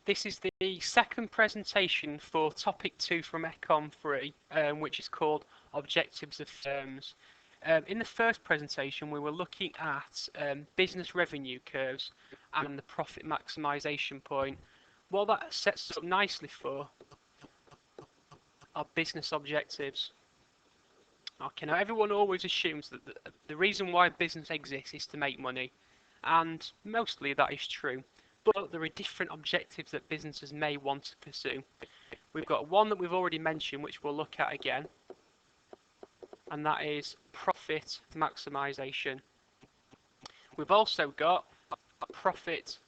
This is the second presentation for topic 2 from Econ 3, which is called Objectives of Firms. In the first presentation, we were looking at business revenue curves and the profit maximisation point. What that sets us up nicely for are business objectives. Okay, now everyone always assumes that the reason why business exists is to make money, and mostly that is true. But there are different objectives that businesses may want to pursue. We've got one that we've already mentioned, which we'll look at again, and that is profit maximisation. We've also got profit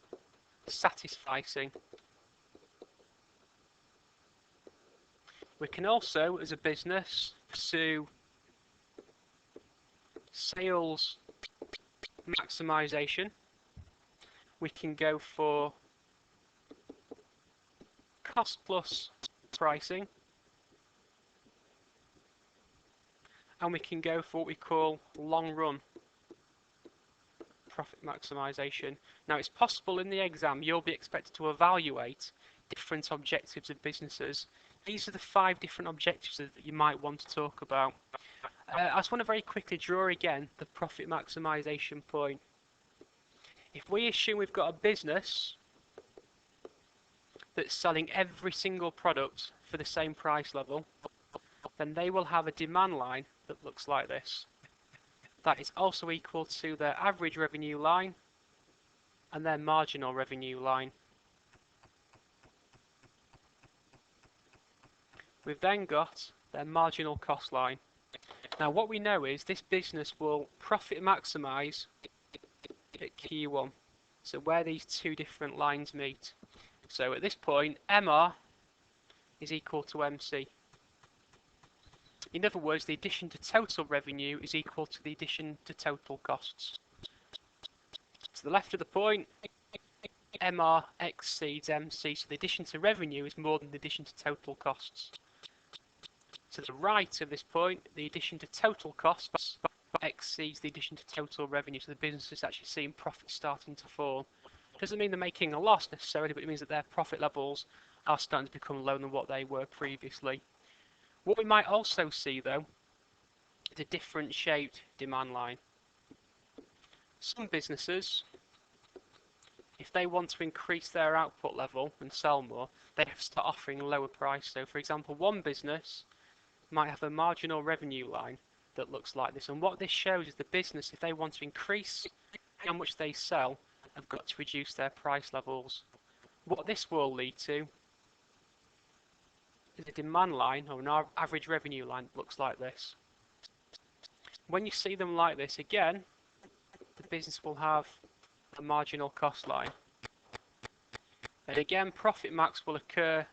satisficing. We can also, as a business, pursue sales maximisation. We can go for cost plus pricing, and we can go for what we call long run profit maximisation. Now, it's possible in the exam you'll be expected to evaluate different objectives of businesses. These are the 5 different objectives that you might want to talk about. I just want to very quickly draw again the profit maximisation point. If we assume we've got a business that's selling every single product for the same price level, then they will have a demand line that looks like this. That is also equal to their average revenue line and their marginal revenue line. We've then got their marginal cost line. Now what we know is this business will profit maximise at Q1, so where these 2 different lines meet. So at this point, MR is equal to MC. In other words, the addition to total revenue is equal to the addition to total costs. To the left of the point, MR exceeds MC, so the addition to revenue is more than the addition to total costs. To the right of this point, the addition to total costs exceeds the addition to total revenue, so the business is actually seeing profits starting to fall. Doesn't mean they're making a loss necessarily, but it means that their profit levels are starting to become lower than what they were previously. What we might also see though is a different shaped demand line. Some businesses, if they want to increase their output level and sell more, they have to start offering lower price. So for example, one business might have a marginal revenue line that looks like this, and what this shows is the business, if they want to increase how much they sell, have got to reduce their price levels. What this will lead to is a demand line or an average revenue line that looks like this. When you see them like this again, the business will have a marginal cost line, and again profit max will occur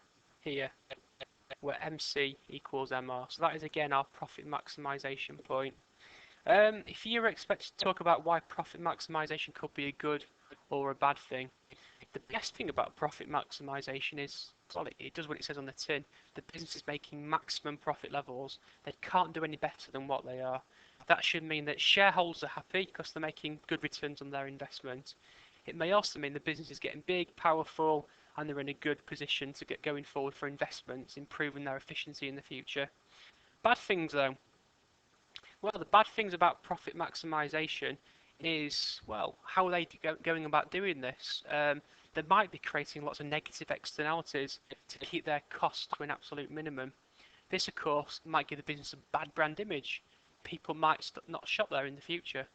here where MC equals MR. So that is again our profit maximisation point. If you were expected to talk about why profit maximisation could be a good or a bad thing, the best thing about profit maximisation is, well, it does what it says on the tin. The business is making maximum profit levels. They can't do any better than what they are. That should mean that shareholders are happy because they're making good returns on their investment. It may also mean the business is getting big, powerful, and they're in a good position to get going forward for investments, improving their efficiency in the future. Bad things though. Well, the bad things about profit maximisation is, well, how are they going about doing this? They might be creating lots of negative externalities to keep their costs to an absolute minimum. This, of course, might give the business a bad brand image. People might not shop there in the future.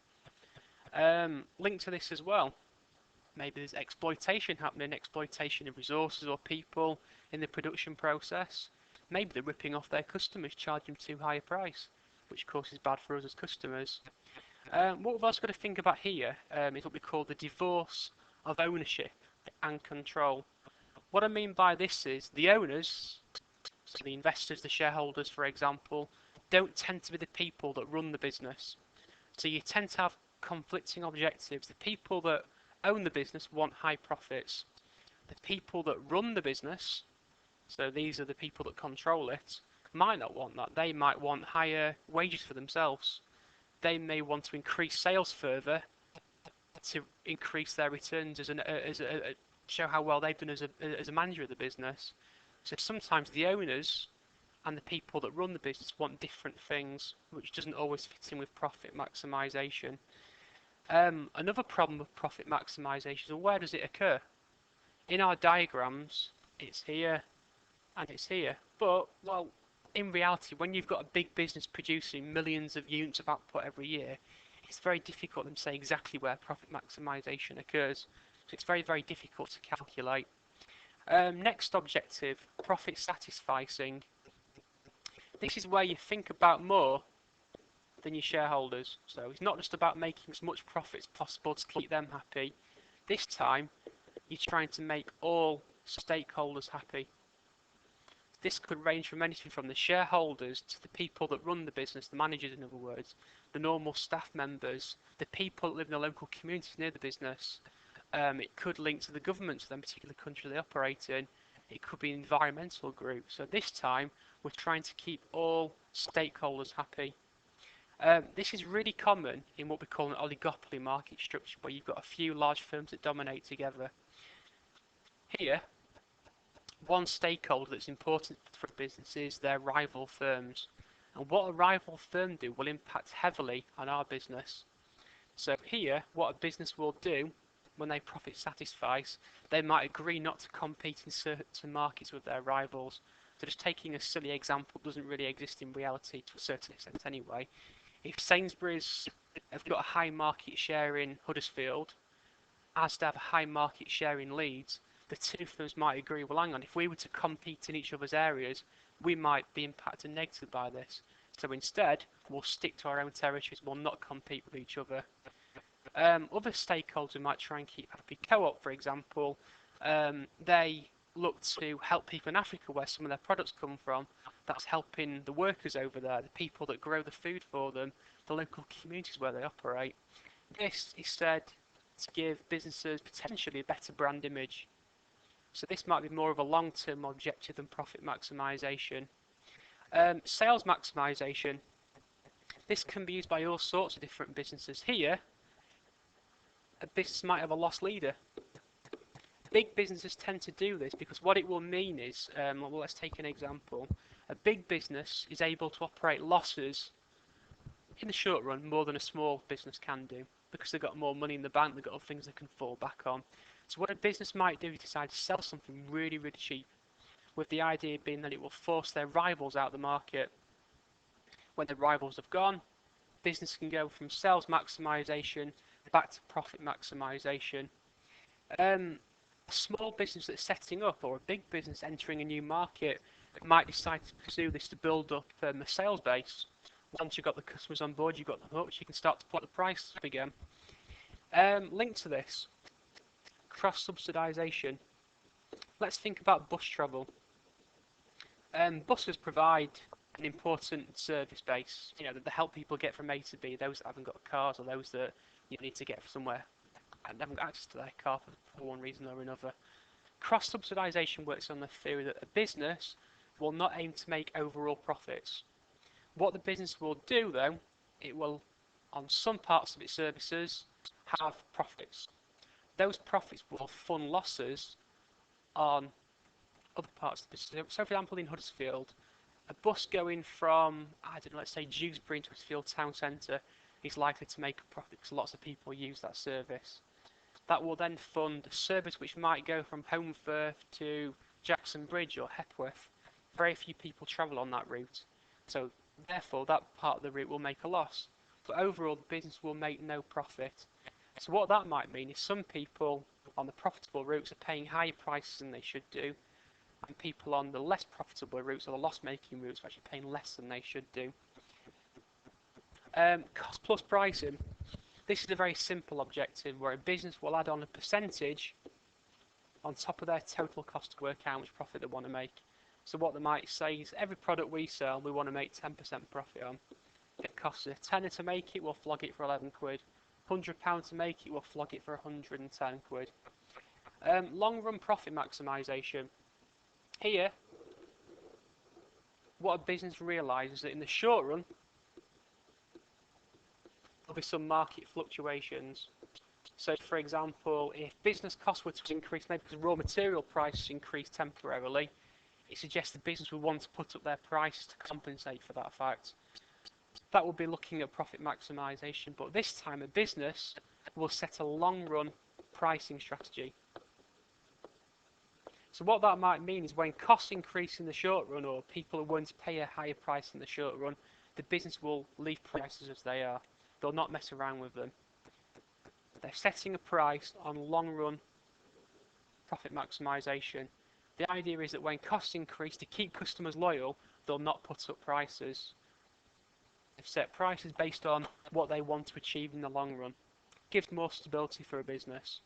Linked to this as well, maybe there's exploitation happening, exploitation of resources or people in the production process. Maybe they're ripping off their customers, charging them too high a price, which of course is bad for us as customers. What we've also got to think about here is what we call the divorce of ownership and control. What I mean by this is the owners, so the investors, the shareholders for example, don't tend to be the people that run the business. So you tend to have conflicting objectives. The people that own the business want high profits. The people that run the business, so these are the people that control it, might not want that. They might want higher wages for themselves. They may want to increase sales further to increase their returns as show how well they've done as a manager of the business. So sometimes the owners and the people that run the business want different things, which doesn't always fit in with profit maximisation. Another problem with profit maximisation is, well, where does it occur? In our diagrams, it's here and it's here. But, well, in reality, when you've got a big business producing millions of units of output every year, it's very difficult to say exactly where profit maximisation occurs. So it's very, very difficult to calculate. Next objective, profit satisficing. This is where you think about more than your shareholders. So it's not just about making as much profit as possible to keep them happy. This time, you're trying to make all stakeholders happy. This could range from anything from the shareholders to the people that run the business, the managers in other words, the normal staff members, the people that live in the local communities near the business. It could link to the government of the particular country they operate in. It could be an environmental group. So this time, we're trying to keep all stakeholders happy. This is really common in what we call an oligopoly market structure, where you've got a few large firms that dominate together. Here, one stakeholder that's important for a business is their rival firms. And what a rival firm do will impact heavily on our business. So here, what a business will do when they profit satisfies, they might agree not to compete in certain markets with their rivals. So just taking a silly example doesn't really exist in reality to a certain extent anyway. If Sainsbury's have got a high market share in Huddersfield, Asda have a high market share in Leeds, the two firms might agree, well hang on, if we were to compete in each other's areas, we might be impacted negatively by this. So instead, we'll stick to our own territories, we'll not compete with each other. Other stakeholders we might try and keep happy. Co-op, for example, they look to help people in Africa where some of their products come from. That's helping the workers over there, the people that grow the food for them, the local communities where they operate. This is said to give businesses potentially a better brand image. So this might be more of a long-term objective than profit maximisation. Sales maximisation. This can be used by all sorts of different businesses. Here, a business might have a loss leader. Big businesses tend to do this because what it will mean is, well, let's take an example. A big business is able to operate losses in the short run more than a small business can do because they've got more money in the bank, they've got other things they can fall back on. So what a business might do is decide to sell something really, really cheap, with the idea being that it will force their rivals out of the market. When the rivals have gone, business can go from sales maximisation back to profit maximisation. A small business that's setting up or a big business entering a new market might decide to pursue this to build up a sales base. Once you've got the customers on board, you've got them hooked, you can start to put the price up again. Linked to this, cross-subsidisation. Let's think about bus travel. Buses provide an important service base, you know, that help people get from A to B, those that haven't got cars or those that need to get somewhere and haven't got access to their car for one reason or another. Cross-subsidisation works on the theory that a business will not aim to make overall profits. What the business will do, though, it will, on some parts of its services, have profits. Those profits will fund losses on other parts of the business. So, for example, in Huddersfield, a bus going from, I don't know, let's say Dewsbury into Huddersfield town centre is likely to make a profit because lots of people use that service. That will then fund a service which might go from Holmfirth to Jackson Bridge or Hepworth. Very few people travel on that route, so therefore that part of the route will make a loss. But overall, the business will make no profit. So what that might mean is some people on the profitable routes are paying higher prices than they should do, and people on the less profitable routes or the loss-making routes are actually paying less than they should do. Cost plus pricing. This is a very simple objective where a business will add on a percentage on top of their total cost to work out how much profit they want to make. So what they might say is every product we sell we want to make 10% profit on. If it costs a tenner to make it, we'll flog it for 11 quid. £100 to make it, we'll flog it for 110 quid. Long run profit maximisation. Here, what a business realises is that in the short run, there'll be some market fluctuations. So, for example, if business costs were to increase, maybe because raw material prices increase temporarily, it suggests the business would want to put up their prices to compensate for that fact. That would be looking at profit maximisation, but this time a business will set a long-run pricing strategy. So what that might mean is when costs increase in the short run, or people are willing to pay a higher price in the short run, the business will leave prices as they are. They'll not mess around with them. They're setting a price on long-run profit maximisation. The idea is that when costs increase, to keep customers loyal, they'll not put up prices. They've set prices based on what they want to achieve in the long run. Gives more stability for a business.